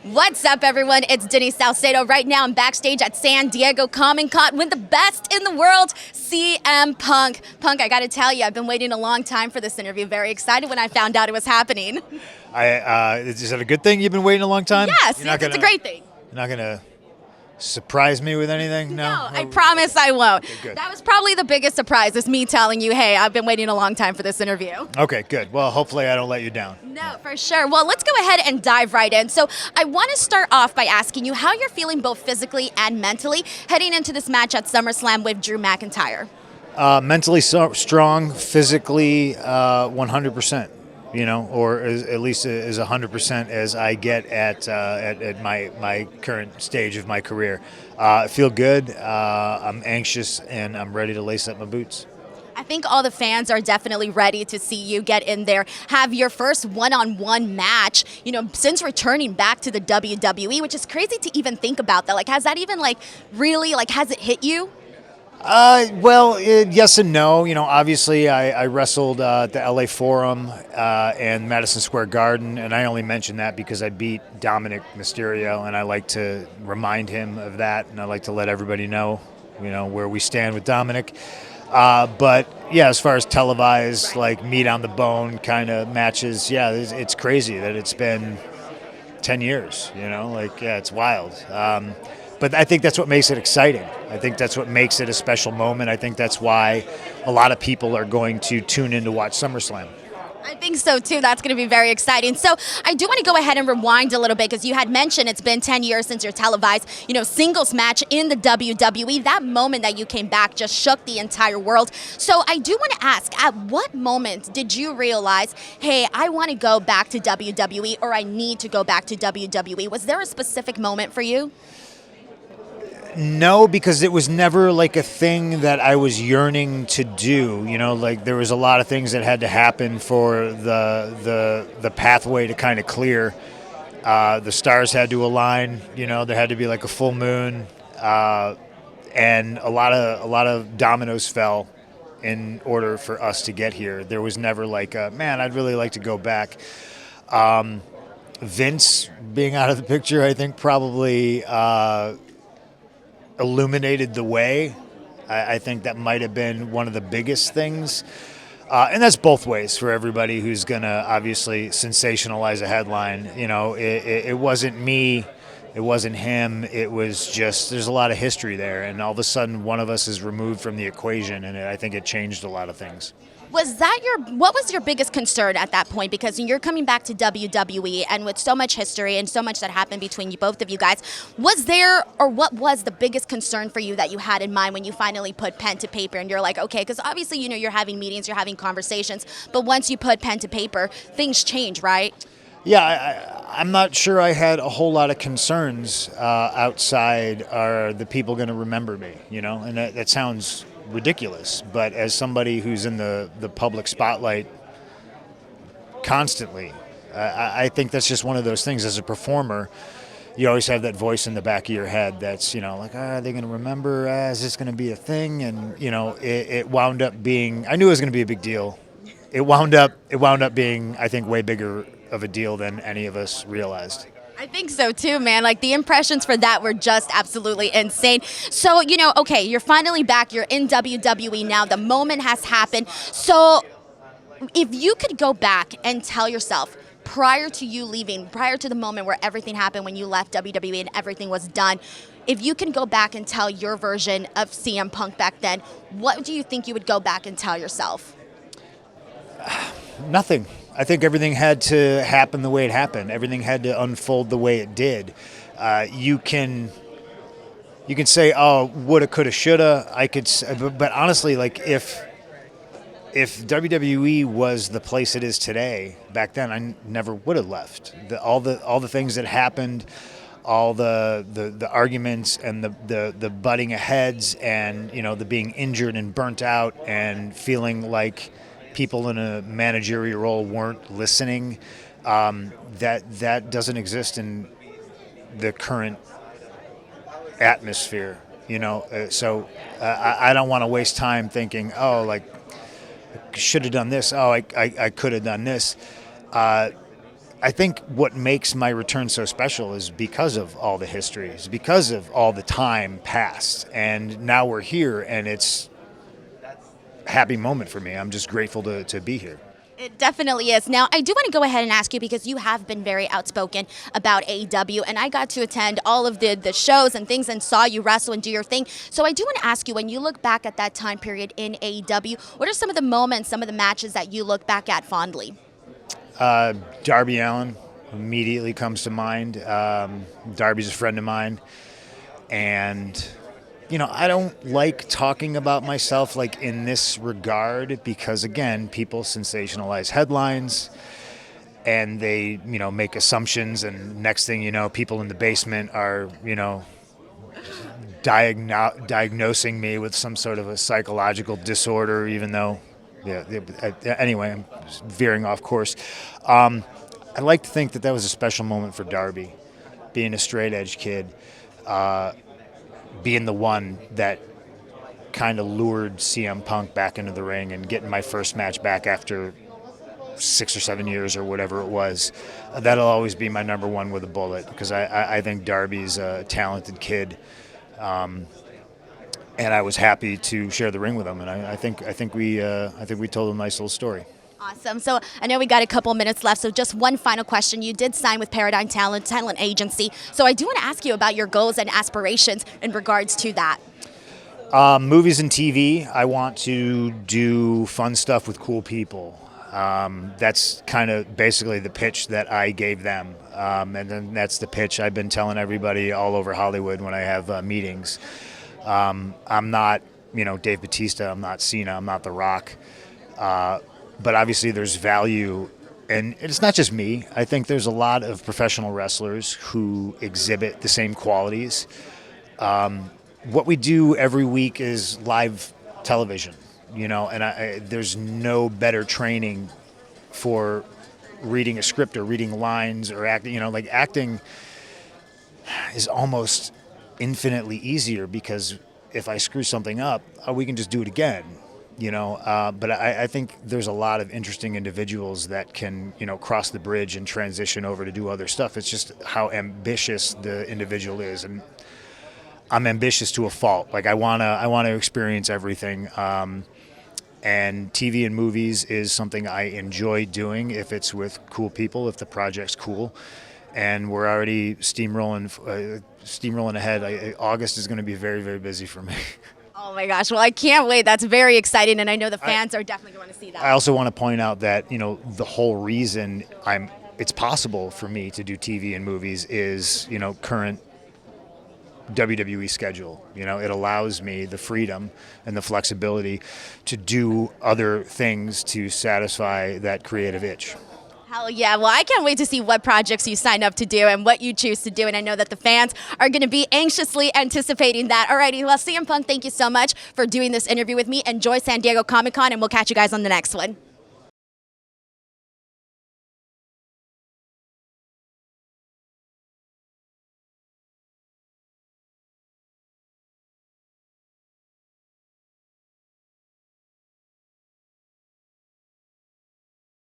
What's up, everyone? It's Denise Salcedo. Right now, I'm backstage at San Diego Comic-Con with the best in the world, CM Punk. Punk, I got to tell you, I've been waiting a long time for this interview. Very excited when I found out it was happening. Is that a good thing? You've been waiting a long time? Yes, it's a great thing. You're not gonna surprise me with anything? No, I promise I won't. Okay, good. That was probably the biggest surprise, is me telling you, hey, I've been waiting a long time for this interview. Okay, good. Well, hopefully I don't let you down. No, for sure. Well, let's go ahead and dive right in. So I want to start off by asking you how you're feeling both physically and mentally heading into this match at SummerSlam with Drew McIntyre. Mentally strong, physically 100%. You know, or at least as 100% as I get at my current stage of my career. I feel good. I'm anxious, and I'm ready to lace up my boots. I think all the fans are definitely ready to see you get in there, have your first one-on-one match, you know, since returning back to the WWE, which is crazy to even think about that. Like, has that even, like, really, like, has it hit you? Yes and no. You know, obviously I wrestled at the LA Forum and Madison Square Garden, and I only mention that because I beat Dominic Mysterio, and I like to remind him of that, and I like to let everybody know, you know, where we stand with Dominic. But yeah, as far as televised, like meat on the bone kind of matches, yeah, it's crazy that it's been 10 years, you know, like, yeah, it's wild. But I think that's what makes it exciting. I think that's what makes it a special moment. I think that's why a lot of people are going to tune in to watch SummerSlam. I think so, too. That's going to be very exciting. So I do want to go ahead and rewind a little bit, because you had mentioned it's been 10 years since your televised, you know, singles match in the WWE. That moment that you came back just shook the entire world. So I do want to ask, at what moment did you realize, hey, I want to go back to WWE, or I need to go back to WWE? Was there a specific moment for you? No, because it was never like a thing that I was yearning to do. You know, like there was a lot of things that had to happen for the pathway to kind of clear. The stars had to align. You know, there had to be like a full moon, and a lot of dominoes fell in order for us to get here. There was never like a, man, I'd really like to go back. Vince being out of the picture, I think probably illuminated the way. I think that might have been one of the biggest things. And that's both ways for everybody who's going to obviously sensationalize a headline. You know, it wasn't me, it wasn't him, it was just, there's a lot of history there. And all of a sudden, one of us is removed from the equation, and I think it changed a lot of things. What was your biggest concern at that point? Because when you're coming back to WWE, and with so much history and so much that happened between you, both of you guys, was there, or what was the biggest concern for you that you had in mind when you finally put pen to paper and you're like, okay, because obviously, you know, you're having meetings, you're having conversations, but once you put pen to paper, things change, right? Yeah, I'm not sure I had a whole lot of concerns outside, are the people going to remember me, you know? And that sounds ridiculous, but as somebody who's in the public spotlight constantly, I think that's just one of those things. As a performer, you always have that voice in the back of your head that's, you know, like, are they going to remember? Is this going to be a thing? And, you know, it wound up being, I knew it was going to be a big deal. It wound up being, I think, way bigger of a deal than any of us realized. I think so too, man. Like, the impressions for that were just absolutely insane. So, you know, okay, you're finally back. You're in WWE now. The moment has happened. So if you could go back and tell yourself, prior to you leaving, prior to the moment where everything happened when you left WWE and everything was done, if you can go back and tell your version of CM Punk back then, what do you think you would go back and tell yourself? Nothing. I think everything had to happen the way it happened. Everything had to unfold the way it did. You can say, oh, woulda, coulda, shoulda. But honestly, like if WWE was the place it is today, back then I never would have left. All the things that happened, all the arguments and the butting of heads, and, you know, the being injured and burnt out and feeling like people in a managerial role weren't listening, that doesn't exist in the current atmosphere, you know. So I don't want to waste time thinking, oh, like, should have done this, oh, I could have done this. I think what makes my return so special is because of all the histories, because of all the time passed, and now we're here, and it's a happy moment for me. I'm just grateful to be here. It definitely is. Now, I do want to go ahead and ask you, because you have been very outspoken about AEW, and I got to attend all of the shows and things and saw you wrestle and do your thing. So I do want to ask you, when you look back at that time period in AEW, what are some of the moments, some of the matches that you look back at fondly? Darby Allin immediately comes to mind. Darby's a friend of mine, and I don't like talking about myself like in this regard because, again, people sensationalize headlines and they, make assumptions, and next thing you know, people in the basement are, diagnosing me with some sort of a psychological disorder, even though, anyway, I'm veering off course. I like to think that was a special moment for Darby, being a straight edge kid. Being the one that kind of lured CM Punk back into the ring and getting my first match back after 6 or 7 years or whatever it was. That'll always be my number one with a bullet, because I think Darby's a talented kid, and I was happy to share the ring with him. And I think we told a nice little story. Awesome. So I know we got a couple minutes left, so just one final question. You did sign with Paradigm Talent Agency, so I do want to ask you about your goals and aspirations in regards to that. Movies and TV. I want to do fun stuff with cool people. That's kind of basically the pitch that I gave them, and then that's the pitch I've been telling everybody all over Hollywood when I have meetings. I'm not, Dave Bautista. I'm not Cena. I'm not The Rock. But obviously there's value, and it's not just me. I think there's a lot of professional wrestlers who exhibit the same qualities. What we do every week is live television, and there's no better training for reading a script or reading lines or acting. Acting is almost infinitely easier, because if I screw something up, we can just do it again. But I think there's a lot of interesting individuals that can, cross the bridge and transition over to do other stuff. It's just how ambitious the individual is, and I'm ambitious to a fault. Like I want to experience everything, and TV and movies is something I enjoy doing if it's with cool people, if the project's cool, and we're already steamrolling ahead. August is going to be very, very busy for me. Oh my gosh, well, I can't wait. That's very exciting, and I know the fans are definitely going to see that. I also want to point out that, the whole reason it's possible for me to do TV and movies is, current WWE schedule. It allows me the freedom and the flexibility to do other things to satisfy that creative itch. Hell yeah. Well, I can't wait to see what projects you sign up to do and what you choose to do. And I know that the fans are going to be anxiously anticipating that. Alrighty, well, CM Punk, thank you so much for doing this interview with me. Enjoy San Diego Comic-Con, and we'll catch you guys on the next one.